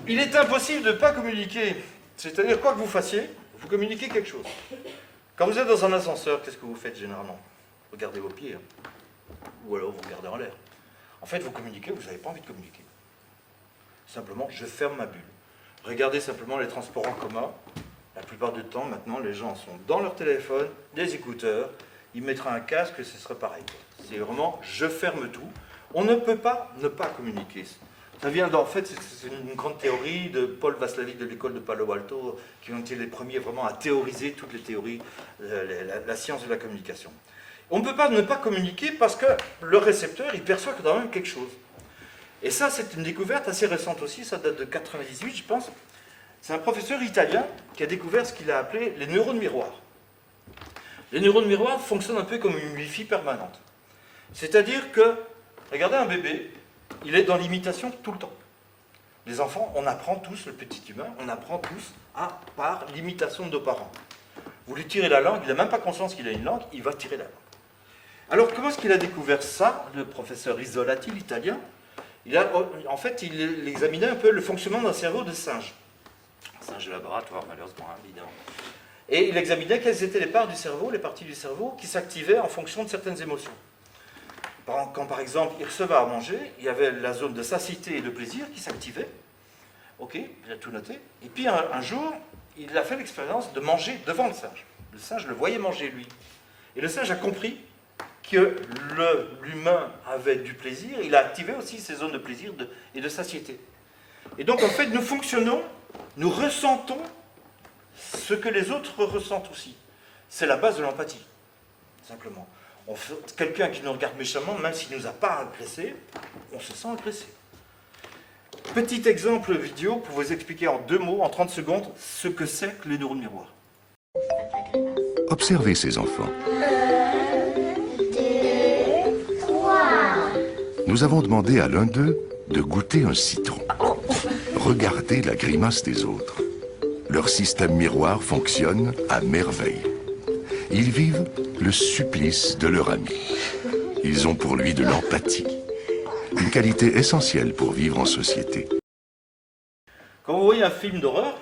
Il est impossible de ne pas communiquer. C'est-à-dire, quoi que vous fassiez, vous communiquez quelque chose. Quand vous êtes dans un ascenseur, qu'est-ce que vous faites généralement? Regardez vos pieds, hein. Ou alors vous regardez en l'air. En fait, vous communiquez, vous n'avez pas envie de communiquer. Simplement, je ferme ma bulle. Regardez simplement les transports en commun. La plupart du temps, maintenant, les gens sont dans leur téléphone, des écouteurs, ils mettraient un casque, ce serait pareil. C'est vraiment, je ferme tout. On ne peut pas ne pas communiquer. Ça vient en fait, c'est une grande théorie de Paul Václavic de l'école de Palo Alto, qui ont été les premiers vraiment à théoriser toutes les théories, la science de la communication. On ne peut pas ne pas communiquer parce que le récepteur, il perçoit quand même quelque chose. Et ça, c'est une découverte assez récente aussi, ça date de 98, je pense. C'est un professeur italien qui a découvert ce qu'il a appelé les neurones miroirs. Les neurones miroirs fonctionnent un peu comme une Wi-Fi permanente. C'est-à-dire que, regardez un bébé, il est dans l'imitation tout le temps. Les enfants, on apprend tous, le petit humain, on apprend tous par l'imitation de nos parents. Vous lui tirez la langue, il n'a même pas conscience qu'il a une langue, il va tirer la langue. Alors, comment est-ce qu'il a découvert ça, le professeur Isolati, l'italien? En fait, il examinait un peu le fonctionnement d'un cerveau de singe. Un singe de laboratoire, malheureusement, évidemment. Et il examinait quelles étaient les parts du cerveau, les parties du cerveau qui s'activaient en fonction de certaines émotions. Quand, par exemple, il recevait à manger, il y avait la zone de satiété et de plaisir qui s'activait. Ok, il a tout noté. Et puis, un jour, il a fait l'expérience de manger devant le singe. Le singe le voyait manger, lui. Et le singe a compris que l'humain avait du plaisir, il a activé aussi ses zones de plaisir et de satiété. Et donc, en fait, nous fonctionnons, nous ressentons ce que les autres ressentent aussi. C'est la base de l'empathie, simplement. Quelqu'un qui nous regarde méchamment, même s'il ne nous a pas agressé, on se sent agressé. Petit exemple vidéo pour vous expliquer en 2 mots, en 30 secondes, ce que c'est que les neurones miroirs. Observez ces enfants. Nous avons demandé à l'un d'eux de goûter un citron. Regardez la grimace des autres. Leur système miroir fonctionne à merveille. Ils vivent le supplice de leur ami. Ils ont pour lui de l'empathie. Une qualité essentielle pour vivre en société. Quand vous voyez un film d'horreur,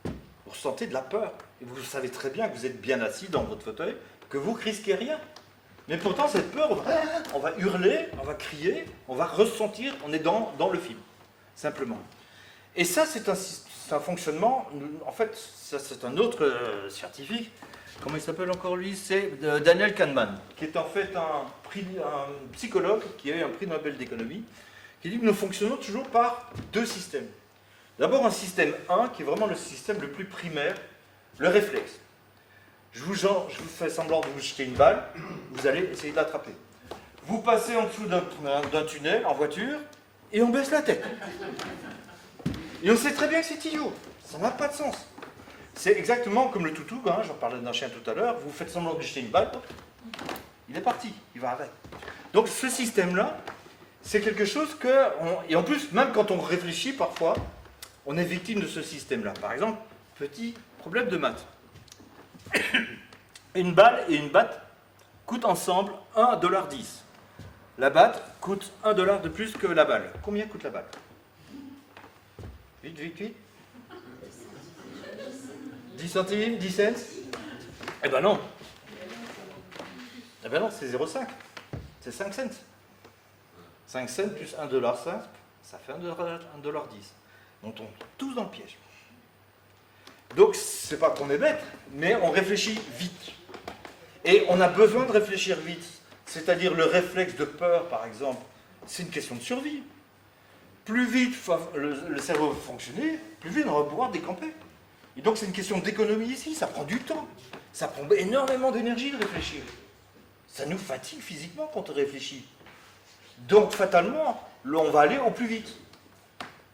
vous ressentez de la peur. Et vous savez très bien que vous êtes bien assis dans votre fauteuil, que vous ne risquez rien. Mais pourtant, cette peur, on va hurler, on va crier, on va ressentir, on est dans le film, simplement. Et ça, c'est un fonctionnement, en fait, ça c'est un autre scientifique, comment il s'appelle encore lui? C'est Daniel Kahneman, qui est en fait un psychologue qui a eu un prix Nobel d'économie, qui dit que nous fonctionnons toujours par 2 systèmes. D'abord un système 1, qui est vraiment le système le plus primaire, le réflexe. Je vous fais semblant de vous jeter une balle, vous allez essayer de l'attraper. Vous passez en dessous d'un tunnel en voiture, et on baisse la tête. Et on sait très bien que c'est idiot, ça n'a pas de sens. C'est exactement comme le toutou, hein, j'en parlais d'un chien tout à l'heure, vous faites semblant de jeter une balle, hop, il est parti, il va avec. Donc ce système-là, c'est quelque chose que... et en plus, même quand on réfléchit parfois, on est victime de ce système-là. Par exemple, petit problème de maths. Une balle et une batte coûtent ensemble 1,10 $. La batte coûte 1 $ de plus que la balle. Combien coûte la balle? Vite, vite, vite. 10 centimes, 10 cents? Eh ben non. Eh ben non, c'est 0,5. C'est 5 cents. 5 cents plus 1,5 $, ça fait 1,10 $. Donc on est tous dans le piège. Donc c'est pas qu'on est bête, mais on réfléchit vite. Et on a besoin de réfléchir vite. C'est-à-dire le réflexe de peur, par exemple, c'est une question de survie. Plus vite le cerveau va fonctionner, plus vite on va pouvoir décamper. Et donc c'est une question d'économie ici, ça prend du temps. Ça prend énormément d'énergie de réfléchir. Ça nous fatigue physiquement quand on réfléchit. Donc fatalement, là, on va aller au plus vite.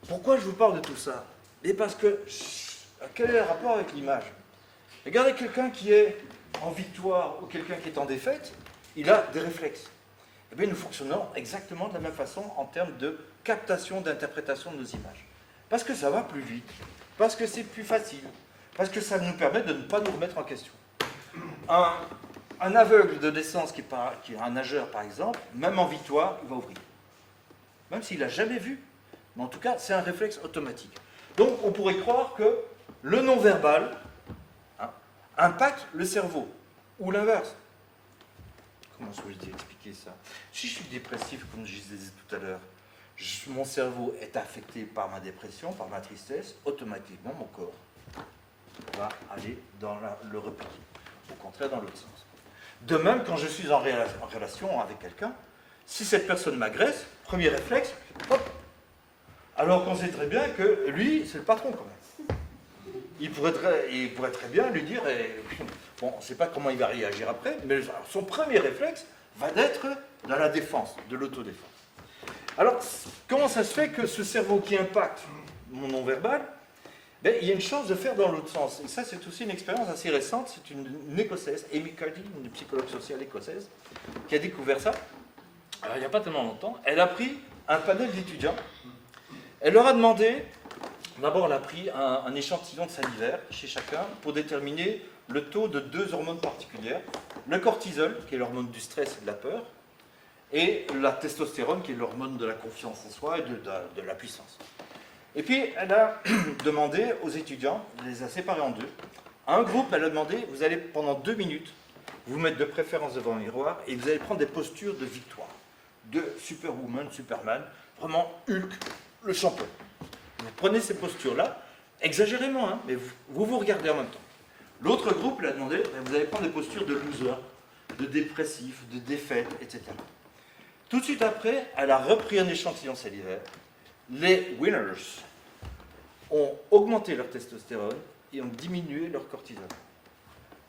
Pourquoi je vous parle de tout ça? Et parce que, quel est le rapport avec l'image? Regardez quelqu'un qui est en victoire ou quelqu'un qui est en défaite, il a des réflexes. Eh bien, nous fonctionnons exactement de la même façon en termes de captation, d'interprétation de nos images. Parce que ça va plus vite, parce que c'est plus facile, parce que ça nous permet de ne pas nous remettre en question. Un aveugle de naissance qui est un nageur, par exemple, même en victoire, il va ouvrir. Même s'il n'a jamais vu. Mais en tout cas, c'est un réflexe automatique. Donc on pourrait croire que le non-verbal impacte le cerveau, ou l'inverse. Comment je expliquer ça? Si je suis dépressif, comme je disais tout à l'heure, mon cerveau est affecté par ma dépression, par ma tristesse, automatiquement mon corps va aller dans le repli. Au contraire, dans l'autre sens. De même, quand je suis en relation avec quelqu'un, si cette personne m'agresse, premier réflexe, hop. Alors qu'on sait très bien que lui, c'est le patron quand même. Il pourrait très bien lui dire, bon, on ne sait pas comment il va réagir après, mais son premier réflexe va être dans la défense, de l'autodéfense. Alors, comment ça se fait que ce cerveau qui impacte mon non-verbal, il y a une chance de faire dans l'autre sens. Et ça, c'est aussi une expérience assez récente. C'est une Écossaise, Amy Cuddy, une psychologue sociale écossaise, qui a découvert ça. Alors, il n'y a pas tellement longtemps. Elle a pris un panel d'étudiants. Elle leur a demandé, d'abord, elle a pris un échantillon de salivaire chez chacun pour déterminer le taux de 2 hormones particulières. Le cortisol, qui est l'hormone du stress et de la peur, et la testostérone, qui est l'hormone de la confiance en soi et de la puissance. Et puis, elle a demandé aux étudiants, elle les a séparés en deux. À un groupe, elle a demandé, vous allez pendant 2 minutes vous mettre de préférence devant le miroir et vous allez prendre des postures de victoire, de Superwoman, Superman, vraiment Hulk, le champion. Vous prenez ces postures-là, exagérément, hein, mais vous regardez en même temps. L'autre groupe, elle a demandé, vous allez prendre des postures de loser, de dépressif, de défaite, etc. Tout de suite après, elle a repris un échantillon salivaire. Les winners ont augmenté leur testostérone et ont diminué leur cortisol.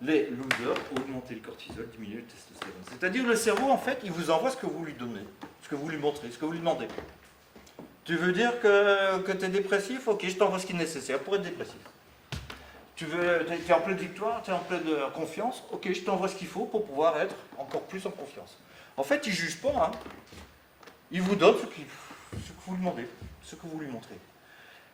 Les losers ont augmenté le cortisol, diminué le testostérone. C'est-à-dire le cerveau, en fait, il vous envoie ce que vous lui donnez, ce que vous lui montrez, ce que vous lui demandez. Tu veux dire que tu es dépressif? Ok, je t'envoie ce qui est nécessaire pour être dépressif. Tu es en pleine victoire, tu es en pleine confiance? Ok, je t'envoie ce qu'il faut pour pouvoir être encore plus en confiance. En fait, il ne juge pas, hein. Il vous donne ce que vous lui demandez, ce que vous lui montrez.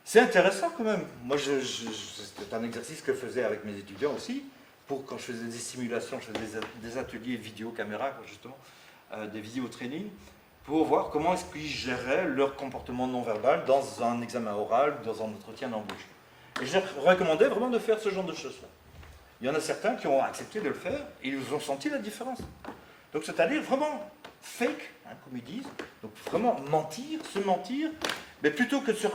C'est intéressant quand même. Moi, c'était un exercice que je faisais avec mes étudiants aussi, quand je faisais des simulations, je faisais des ateliers vidéo caméra, justement, des vidéo training, pour voir comment est-ce qu'ils géraient leur comportement non-verbal dans un examen oral, dans un entretien d'embauche. Et je leur recommandais vraiment de faire ce genre de choses-là. Il y en a certains qui ont accepté de le faire et ils ont senti la différence. Donc c'est-à-dire vraiment fake, hein, comme ils disent, donc vraiment mentir, se mentir, mais plutôt que de se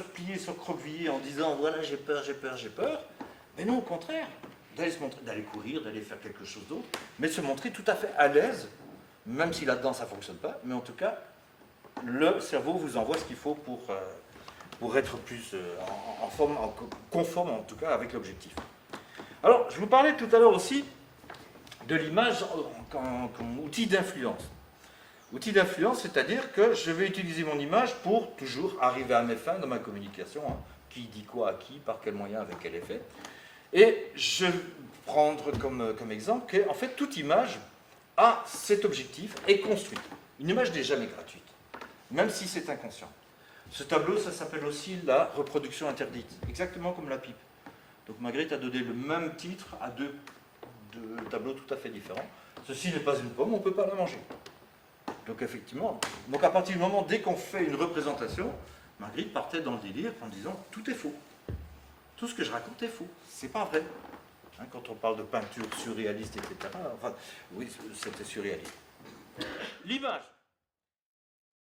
replier, se recroqueviller en disant voilà j'ai peur, j'ai peur, j'ai peur, mais non au contraire, d'aller courir, d'aller faire quelque chose d'autre, mais se montrer tout à fait à l'aise, même si là-dedans ça ne fonctionne pas, mais en tout cas, le cerveau vous envoie ce qu'il faut pour être plus en forme, conforme en tout cas avec l'objectif. Alors, je vous parlais tout à l'heure aussi de l'image comme outil d'influence. Outil d'influence, c'est-à-dire que je vais utiliser mon image pour toujours arriver à mes fins dans ma communication. Hein. Qui dit quoi à qui, par quel moyen, avec quel effet. Et je vais prendre comme exemple qu'en fait, toute image a cet objectif, est construite. Une image n'est jamais gratuite, même si c'est inconscient. Ce tableau, ça s'appelle aussi la reproduction interdite, exactement comme la pipe. Donc Magritte a donné le même titre à deux tableaux tout à fait différents. Ceci n'est pas une pomme, on ne peut pas la manger. Donc effectivement, donc à partir du moment, dès qu'on fait une représentation, Magritte partait dans le délire en disant « tout est faux. Tout ce que je raconte est faux. C'est pas vrai. Hein, » Quand on parle de peinture surréaliste, etc., enfin, oui, c'était surréaliste. L'image.